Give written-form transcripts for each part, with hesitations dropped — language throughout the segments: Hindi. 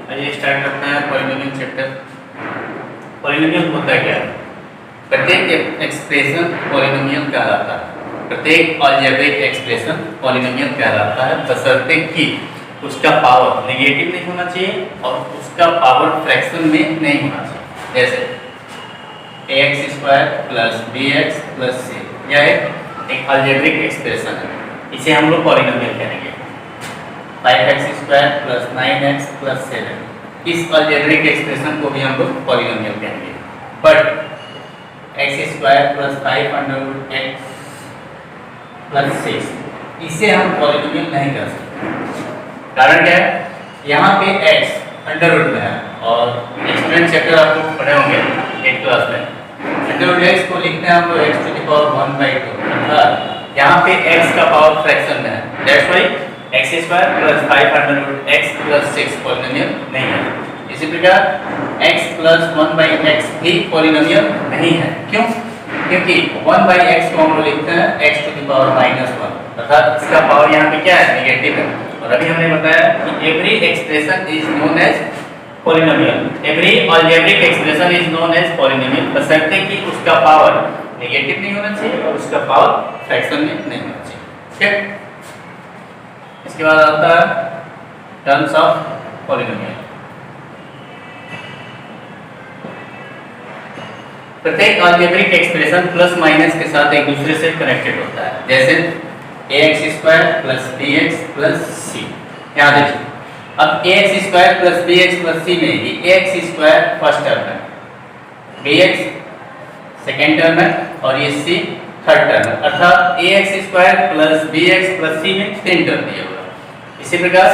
आइए स्टार्ट करते हैं पॉलिनोमियल चैप्टर। पॉलिनोमियल होता क्या है? प्रत्येक एक्सप्रेशन पॉलिनोमियल कहलाता है। प्रत्येक अलजेब्रिक एक्सप्रेशन पॉलिनोमियल कहलाता है, बशर्ते कि उसका पावर नेगेटिव नहीं होना चाहिए और उसका पावर फ्रैक्शन में नहीं होना चाहिए। जैसे ax square plus bx plus c, यह एक अलजेब्रिक एक्सप्रेशन है, इसे हम लोग पॉलिनोमियल कहेंगे। 5x square plus 9x plus 7, इस अलजेब्रिक एक्सप्रेशन को भी हम लोग पॉलिनोमियल कहेंगे। But x square plus 5 under root x plus 6, इसे हम पॉलिनोमियल नहीं कर सकते। कारण क्या है? यहाँ पे x अंडर रूट में है और एक्सपोनेंट चैप्टर आप लोग पढ़े होंगे 8th क्लास में। अंडर रूट x को लिखते हैं हम लोग x टू द पावर 1/2, अर्थात यहाँ पे x का पावर फ्रैक्शन में है। That's why x square plus 5 under root x plus 6 polynomial नहीं है। इसी प्रकार x प्लस 1/x भी पॉलिनोमियल नहीं है। क्यों? क्योंकि 1/x को हम लोग लिखते हैं x टू द पावर -1, अर्थात इसका पावर यहाँ पे क्या है? नेगेटिव है। और अभी हमने बताया कि every expression is known as polynomial, every algebraic expression is known as polynomial, बशर्ते कि उसका पावर नेगेटिव नहीं होना चाहिए और उसका पावर फ्रैक्शन में नहीं होना चाहिए। ठीक है? इसके बाद आता है टर्म्स ऑफ पॉलिनोमियल। प्रत्येक अलजेब्रिक एक्सप्रेशन प्लस माइनस के साथ एक दूसरे से कनेक्टेड होता है। जैसे ax square plus bx plus c, यहाँ देखिए अब ax square plus bx plus c में ये ax स्क्वायर फर्स्ट टर्म है, bx सेकेंड टर्म है और ये c थर्ड टर्म है, अर्थात ax square plus bx plus c में 3 टर्म दिया हुआ है। इसी प्रकार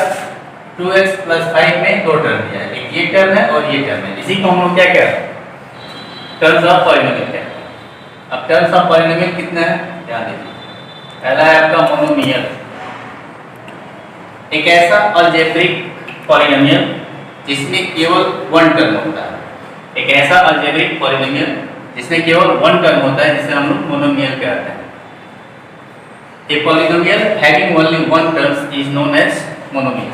2x प्लस 5 में 2 टर्म दिया है, एक ये टर्म है और ये टर्म है। इसी को हम लोग क्या कहते हैं? टर्म्स ऑफ पॉलिनोमियल कहते हैं। अब टर्म्स ऑफ पॉलिनोमियल कितना है? ध्यान दीजिए। पहला है आपका मोनोमियल, एक ऐसा अलजेब्रिक पॉलिनोमियल जिसमें केवल 1 टर्म होता है। एक ऐसा अलजेब्रिक पॉलिनोमियल जिसमें केवल 1 टर्म होता है, जिसे हम लोग मोनोमियल कहते हैं। A polynomial having only one term is known as monomial.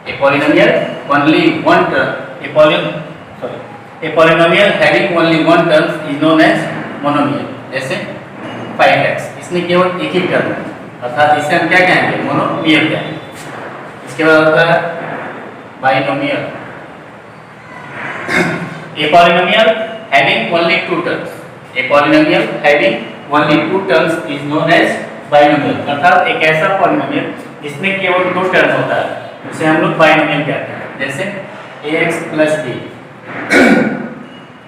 A polynomial only one term, a polynomial having only one term is known as monomial. जैसे 5x, इसमें केवल एक ही टर्म है, अर्थात इसे हम क्या कहेंगे? मोनोमियल कहेंगे। इसके बाद आता है binomial. A polynomial having only 2 terms, a polynomial having only 2 terms is known as binomial, अर्थात एक ऐसा पॉलिनोमियल जिसमें केवल 2 टर्म होता है, उसे हम लोग बाइनोमियल कहते हैं। जैसे ax प्लस b,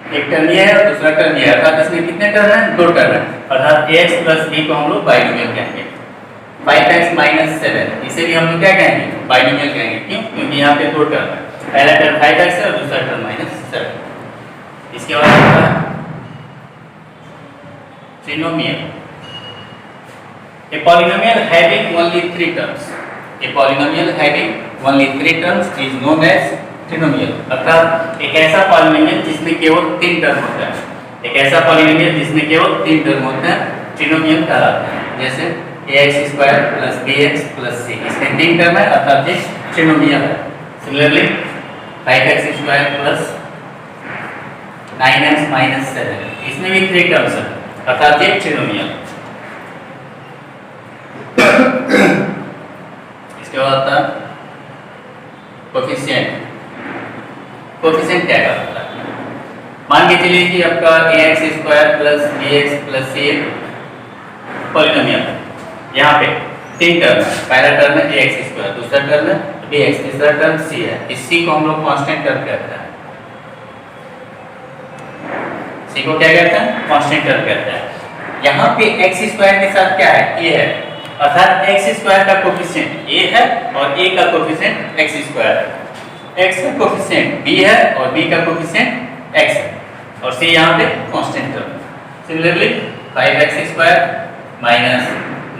एक टर्म ये है और दूसरा टर्म ये है, अर्थात इसमें कितने टर्म हैं? 2 टर्म हैं, अर्थात ax प्लस b को हम लोग बाइनोमियल कहेंगे। 5x माइनस 7, इसे भी हम लोग क्या कहेंगे? बाइनोमियल कहेंगे। क्यों? क्योंकि यहाँ पे 2 टर्म है, पहला टर्म 5x है और दूसरा टर्म -7। इसके बाद आता है ट्रिनोमियल। A polynomial having only 3 terms, a polynomial having only 3 terms is known as trinomial, अर्थात एक ऐसा पॉलिनोमियल जिसमें केवल 3 टर्म होता है, एक ऐसा पॉलिनोमियल जिसमें केवल 3 टर्म होते हैं ट्रिनोमियल कहलाता है। जैसे ax square plus bx plus c, इसमें 3 टर्म है, अर्थात ये ट्रिनोमियल है। Similarly 5x square plus 9x minus 7, इसमें भी 3 टर्म्स है, अर्थात ये ट्रिनोमियल। इसके बाद आता है कोफिशिएंट। कोफिशिएंट क्या होता है? मान के चलिए कि आपका ax square plus bx plus c polynomial है। यहाँ पे 3 टर्म है, पहला टर्म है ax स्क्वायर, दूसरा टर्म है bx, तीसरा टर्म c है। इस c को हम लोग कांस्टेंट टर्म कहते हैं। c को क्या कहते हैं? कांस्टेंट टर्म कहते हैं। यहाँ पे x स्क्वायर के साथ क्या है? a है, अर्थात x स्क्वायर का कोफिशिएंट a है और a का कोफिशिएंट x स्क्वायर है। x का कोफिशिएंट b है और b का कोफिशिएंट x है और c यहाँ पे constant term. Similarly 5x square minus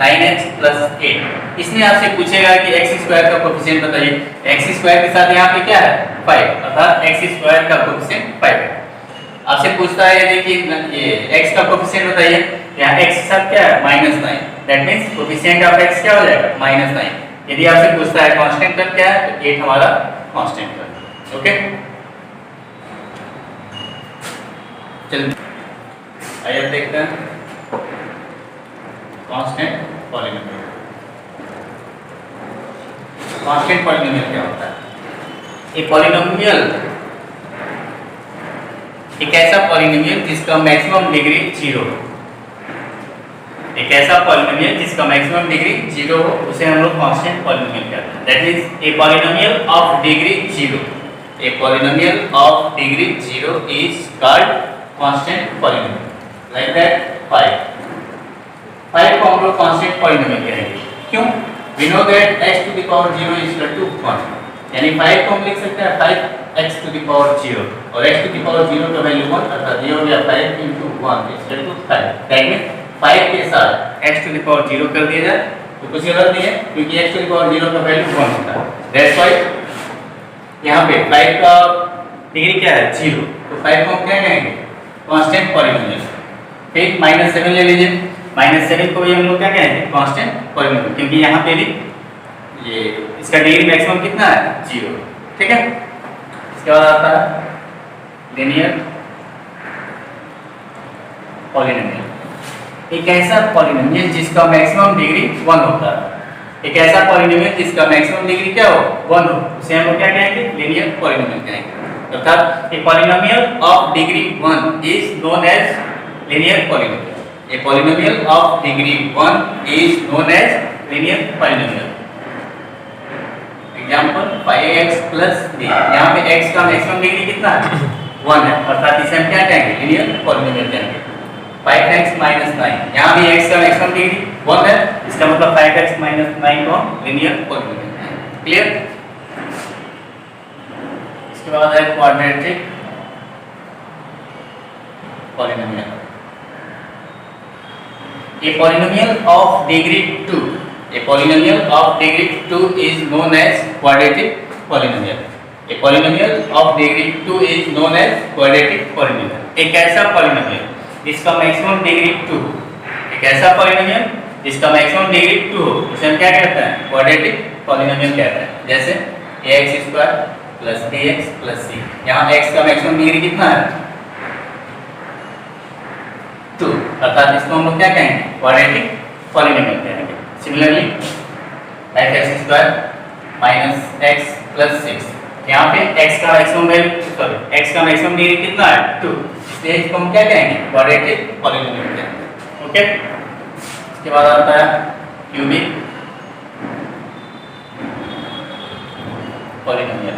9x plus 8, इसमें आपसे पूछेगा कि x स्क्वायर का कोफिशिएंट बताइए। x स्क्वायर के साथ यहाँ पे क्या है? 5, अर्थात x स्क्वायर का कोफिशिएंट 5 है। आपसे पूछता है देखिए ये x का कोफिशिएंट बताइए, यहाँ x के साथ क्या है? -9, that means coefficient of x क्या हो जाएगा? -9। यदि आपसे पूछता है कांस्टेंट टर्म क्या है, तो 8 हमारा कांस्टेंट टर्म। ओके, चलिए आइए देखते हैं कांस्टेंट पॉलिनोमियल। कांस्टेंट पॉलिनोमियल क्या होता है? एक पॉलिनोमियल एक ऐसा पॉलिनोमियल जिसका मैक्सिमम डिग्री 0 हो। एक ऐसा पॉलिनोमियल जिसका मैक्सिमम डिग्री 0 हो उसे हम लोग कांस्टेंट पॉलिनोमियल कहते हैं। That means a polynomial of degree 0, a polynomial of degree 0 is called constant polynomial. Like that 5 को हम लोग कांस्टेंट पॉलिनोमियल कहेंगे। क्यों? We know that x to the power 0 is equal to 1, यानी 5 को हम लिख सकते हैं 5x टू द पावर 0 और x टू द पावर 0 का वैल्यू 1 अर्थात ये हो गया 5 into 1 is equal to 5। That means 5 के साथ x टू द पावर 0 कर दिया जाए तो कुछ गलत नहीं है, क्योंकि x टू द पावर 0 का वैल्यू 1 होता है। दैट्स व्हाई यहां पे 5 का डिग्री क्या है? 0, तो 5 को हम क्या कहेंगे? Constant polynomial. फिर -7 ले लीजिए, -7 को भी हम लोग क्या कहेंगे? कांस्टेंट पॉलिनोमियल, क्योंकि यहां पे भी ये इसका डिग्री मैक्सिमम कितना है? 0। ठीक है, इसके बाद आता है लीनियर पॉलिनोमियल। एक ऐसा पॉलिनोमियल जिसका मैक्सिमम डिग्री 1 होता है। एक ऐसा पॉलिनोमियल जिसका मैक्सिमम डिग्री क्या हो? 1 हो, उसे हम लोग क्या कहेंगे? लीनियर पॉलिनोमियल कहेंगे। अर्थात a polynomial of degree 1 is known as linear polynomial. A polynomial of degree 1 is known as linear polynomial. Example 5x plus b, यहाँ पे x का मैक्सिमम डिग्री कितना है? 1 है, अर्थात इसे हम क्या कहेंगे? लीनियर पॉलिनोमियल कहेंगे। 5x minus 9, यहाँ भी x का मैक्सिमम डिग्री 1 है, इसका मतलब 5x minus 9 को लीनियर पॉलिनोमियल कहेंगे। क्लियर? इसके बाद है quadratic polynomial. A polynomial of degree 2, a polynomial of degree 2 is known as quadratic polynomial. A polynomial of degree 2 is known as quadratic polynomial. एक ऐसा polynomial जिसका maximum degree 2 हो, एक ऐसा polynomial जिसका maximum degree 2 हो, उसे हम क्या कहते हैं? quadratic polynomial कहते हैं। जैसे ax square plus bx plus c, यहाँ x का maximum degree कितना है? 2, अर्थात इसको हम लोग क्या कहेंगे? क्वाड्रेटिक पॉलिनोमियल कहेंगे। Similarly 5x square minus x plus 6, यहाँ पे x का मैक्सिमम वैल्यू x का मैक्सिमम डिग्री कितना है? 2, इसलिए इसको हम क्या कहेंगे? क्वाड्रेटिक पॉलिनोमियल कहेंगे। ओके, इसके बाद आता है cubic polynomial.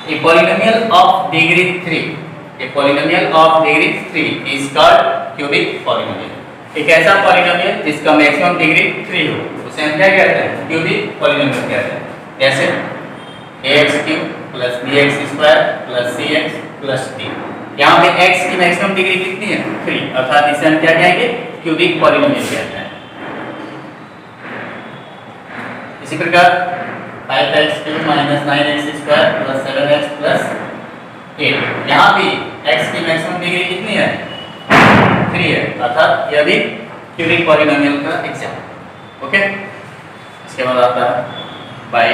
A polynomial of degree 3, A polynomial of degree 3 is called cubic polynomial. एक ऐसा पॉलिनोमियल जिसका मैक्सिमम डिग्री 3 हो उसे हम क्या कहते हैं? क्यूबिक पॉलिनोमियल कहते हैं। जैसे ax³ plus bx² plus cx plus d, यहाँ पे x की मैक्सिमम डिग्री कितनी है? 3, अर्थात इसे हम क्या कहेंगे? क्यूबिक पॉलिनोमियल कहते हैं। इसी प्रकार 5x³ minus 9x² plus 7x plus 8, यहाँ भी x की मैक्सिमम डिग्री कितनी है? 3 है, अर्थात यह भी क्यूबिक पॉलिनोमियल का एग्जाम्पल। ओके, इसके बाद आता है by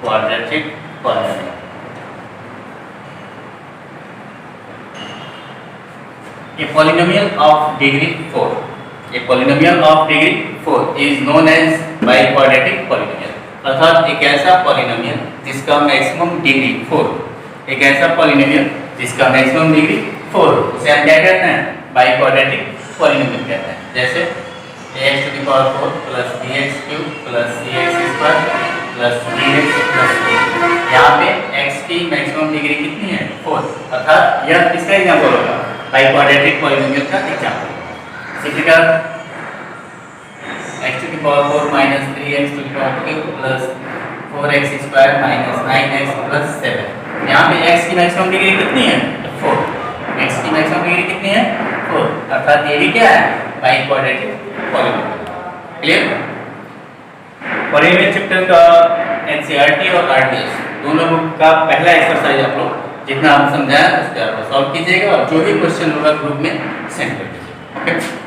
quadratic polynomial. A polynomial of degree 4, a polynomial of degree 4 is known as biquadratic polynomial. अर्थात एक ऐसा पॉलिनोमियल जिसका मैक्सिमम डिग्री 4, एक ऐसा पॉलिनोमियल जिसका मैक्सिमम डिग्री 4 उसे हम क्या कहते हैं? बाई क्वाड्रेटिक पॉलिनोमियल कहते हैं। जैसे ax to the power 4 plus bx³ plus cx² plus dx plus d, यहाँ पे x की मैक्सिमम डिग्री कितनी है? 4, अर्थात यह किसका एग्जांपल होगा? बाई क्वाड्रेटिक पॉलिनोमियल का एग्जांपल। इसी प्रकार x to the power 4 minus 3x to the power 3 plus 4x² minus 9x plus 7, यहाँ पे x की मैक्सिमम डिग्री कितनी है? 4, x की मैक्सिमम डिग्री कितनी है? 4, अर्थात ये भी क्या है? Biquadratic polynomial. Clear? Polynomial chapter का एनसीईआरटी और आरडीएस दोनों बुक का पहला एक्सरसाइज आप लोग जितना हम समझाया उसके आप सॉल्व कीजिएगा और जो भी क्वेश्चन होगा ग्रुप में सेंड कर दीजिए। ओके।